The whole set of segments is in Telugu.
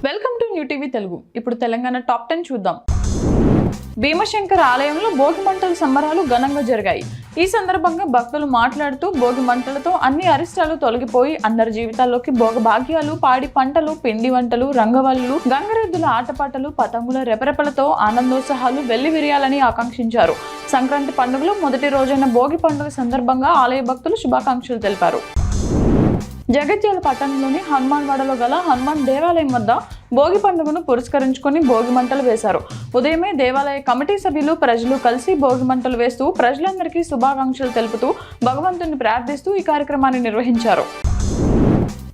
Welcome to new TV Telugu. ఇప్పుడు తెలంగాణ టాప్ 10 చూద్దాం. భీమశంకర్ ఆలయంలో భోగి మంటల సంబరాలు ఘనంగా జరిగాయి. ఈ సందర్భంగా భక్తులు మాట్లాడుతూ భోగి మంటలతో అన్ని అరిష్టాలు తొలగిపోయి అందరి జీవితాల్లోకి భోగభాగ్యాలు, పాడి పంటలు, పిండి వంటలు, రంగవల్లులు, గంగరెద్దుల ఆటపాటలు, పతంగుల రెపరెపలతో ఆనందోత్సాహాలు వెల్లివిరియాలని ఆకాంక్షించారు. సంక్రాంతి పండుగలో మొదటి రోజైన భోగి పండుగ సందర్భంగా ఆలయ భక్తులు శుభాకాంక్షలు తెలిపారు. జగిత్యాల పట్టణంలోని హనుమాన్వాడలో గల హనుమాన్ దేవాలయం వద్ద భోగి పండుగను పురస్కరించుకొని భోగి మంటలు వేశారు. ఉదయమే దేవాలయ కమిటీ సభ్యులు, ప్రజలు కలిసి భోగి మంటలు వేస్తూ ప్రజలందరికీ శుభాకాంక్షలు తెలుపుతూ భగవంతుని ప్రార్థిస్తూ ఈ కార్యక్రమాన్ని నిర్వహించారు.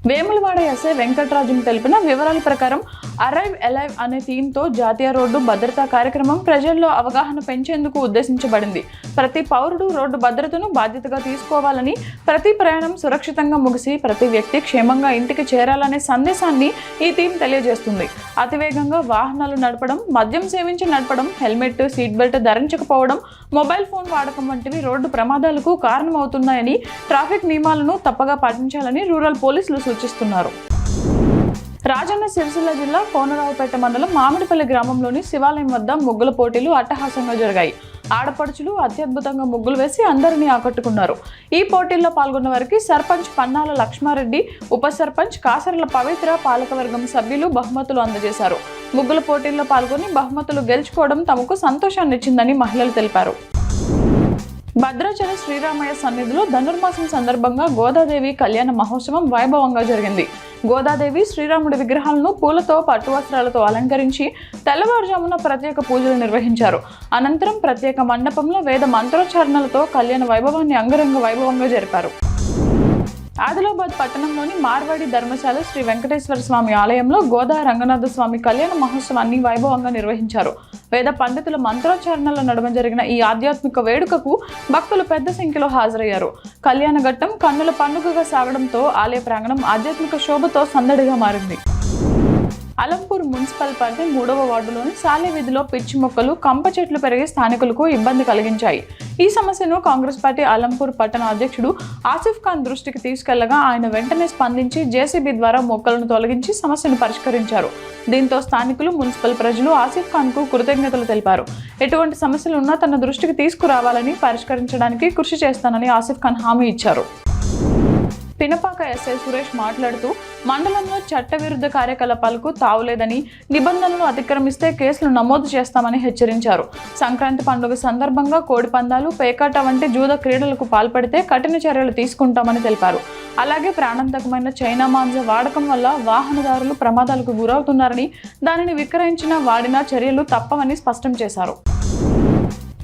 వేములవాడ ఎస్ఐ వెంకటరాజు తెలిపిన వివరాల ప్రకారం అరైవ్ అలైవ్ అనే థీమ్తో జాతీయ రోడ్డు భద్రతా కార్యక్రమం ప్రజల్లో అవగాహన పెంచేందుకు ఉద్దేశించబడింది. ప్రతి పౌరుడు రోడ్డు భద్రతను బాధ్యతగా తీసుకోవాలని, ప్రతి ప్రయాణం సురక్షితంగా ముగిసి ప్రతి వ్యక్తి క్షేమంగా ఇంటికి చేరాలనే సందేశాన్ని ఈ థీమ్ తెలియజేస్తుంది. అతివేగంగా వాహనాలు నడపడం, మద్యం సేవించి నడపడం, హెల్మెట్, సీట్ బెల్ట్ ధరించకపోవడం, మొబైల్ ఫోన్ వాడకం వంటివి రోడ్డు ప్రమాదాలకు కారణమవుతున్నాయని, ట్రాఫిక్ నియమాలను తప్పగా పాటించాలని రూరల్ పోలీసులు సూచిస్తున్నారు. రాజన్న సిరిసిల్ల జిల్లా కోనరావుపేట మండలం మామిడిపల్లి గ్రామంలోని శివాలయం వద్ద ముగ్గుల పోటీలు అట్టహాసంగా జరిగాయి. ఆడపడుచులు అత్యద్భుతంగా ముగ్గులు వేసి అందరినీ ఆకట్టుకున్నారు. ఈ పోటీల్లో పాల్గొన్న వారికి సర్పంచ్ పన్నాల లక్ష్మారెడ్డి, ఉప సర్పంచ్ కాసర్ల పవిత్ర, పాలకవర్గం సభ్యులు బహుమతులు అందజేశారు. ముగ్గుల పోటీల్లో పాల్గొని బహుమతులు గెలుచుకోవడం తమకు సంతోషాన్నిచ్చిందని మహిళలు తెలిపారు. భద్రాచల శ్రీరామయ్య సన్నిధిలో ధనుర్మాసం సందర్భంగా గోదాదేవి కళ్యాణ మహోత్సవం వైభవంగా జరిగింది. గోదాదేవి శ్రీరాముడి విగ్రహాలను పూలతో, పట్టు వస్త్రాలతో అలంకరించి తెల్లవారుజామున ప్రత్యేక పూజలు నిర్వహించారు. అనంతరం ప్రత్యేక మండపంలో వేద మంత్రోచ్చారణలతో కళ్యాణ వైభవాన్ని అంగరంగ వైభవంగా జరిపారు. ఆదిలాబాద్ పట్టణంలోని మార్వాడి ధర్మశాల శ్రీ వెంకటేశ్వర స్వామి ఆలయంలో గోదా రంగనాథ స్వామి కళ్యాణ మహోత్సవాన్ని వైభవంగా నిర్వహించారు. వేద పండితుల మంత్రోచ్చారణల నడుమ జరిగిన ఈ ఆధ్యాత్మిక వేడుకకు భక్తులు పెద్ద సంఖ్యలో హాజరయ్యారు. కళ్యాణ ఘట్టం కన్నుల పండుగగా సాగడంతో ఆలయ ప్రాంగణం ఆధ్యాత్మిక శోభతో సందడిగా మారింది. అలంపూర్ మున్సిపల్ పరిధి 3వ వార్డులోని సాలె వీధిలో పిచ్చి మొక్కలు, కంప చెట్లు పెరిగి స్థానికులకు ఇబ్బంది కలిగించాయి. ఈ సమస్యను కాంగ్రెస్ పార్టీ అలంపూర్ పట్టణ అధ్యక్షుడు ఆసిఫ్ ఖాన్ దృష్టికి తీసుకెళ్లగా ఆయన వెంటనే స్పందించి జేసీబీ ద్వారా మొక్కలను తొలగించి సమస్యను పరిష్కరించారు. దీంతో స్థానికులు, మున్సిపల్ ప్రజలు ఆసిఫ్ ఖాన్ కు కృతజ్ఞతలు తెలిపారు. ఎటువంటి సమస్యలు ఉన్నా తన దృష్టికి తీసుకురావాలని, పరిష్కరించడానికి కృషి చేస్తానని ఆసిఫ్ ఖాన్ హామీ ఇచ్చారు. పినపాక ఎస్ఐ సురేష్ మాట్లాడుతూ మండలంలో చట్టవిరుద్ధ కార్యకలాపాలకు తావులేదని, నిబంధనలు అతిక్రమిస్తే కేసులు నమోదు చేస్తామని హెచ్చరించారు. సంక్రాంతి పండుగ సందర్భంగా కోడి పందాలు, పేకాట వంటి జూద క్రీడలకు పాల్పడితే కఠిన చర్యలు తీసుకుంటామని తెలిపారు. అలాగే ప్రాణాంతకమైన చైనా మాంజ వాడకం వల్ల వాహనదారులు ప్రమాదాలకు గురవుతున్నారని, దానిని విక్రయించినా వాడినా చర్యలు తప్పవని స్పష్టం చేశారు.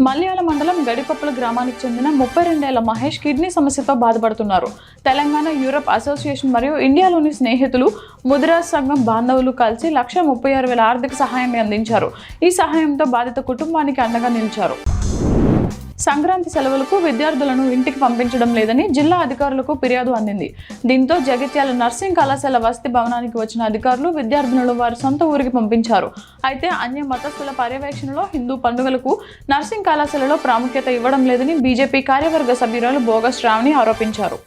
మల్యాల మండలం గడిపప్పుల గ్రామానికి చెందిన 32 ఏళ్ల మహేష్ కిడ్నీ సమస్యతో బాధపడుతున్నారు. తెలంగాణ యూరప్ అసోసియేషన్ మరియు ఇండియాలోని స్నేహితులు, ముదిరాజ్ సంఘం బాంధవులు కలిసి 1,36,000 ఆర్థిక సహాయాన్ని అందించారు. ఈ సహాయంతో బాధిత కుటుంబానికి అండగా నిలిచారు. సంక్రాంతి సెలవులకు విద్యార్థులను ఇంటికి పంపించడం లేదని జిల్లా అధికారులకు ఫిర్యాదు అందింది. దీంతో జగిత్యాల నర్సింగ్ కళాశాల వసతి భవనానికి వచ్చిన అధికారులు విద్యార్థులను వారి సొంత ఊరికి పంపించారు. అయితే అన్య మతస్థుల పర్యవేక్షణలో హిందూ పండుగలకు నర్సింగ్ కళాశాలలో ప్రాముఖ్యత ఇవ్వడం లేదని బీజేపీ కార్యవర్గ సభ్యురాలు బోగస్ శ్రావణి ఆరోపించారు.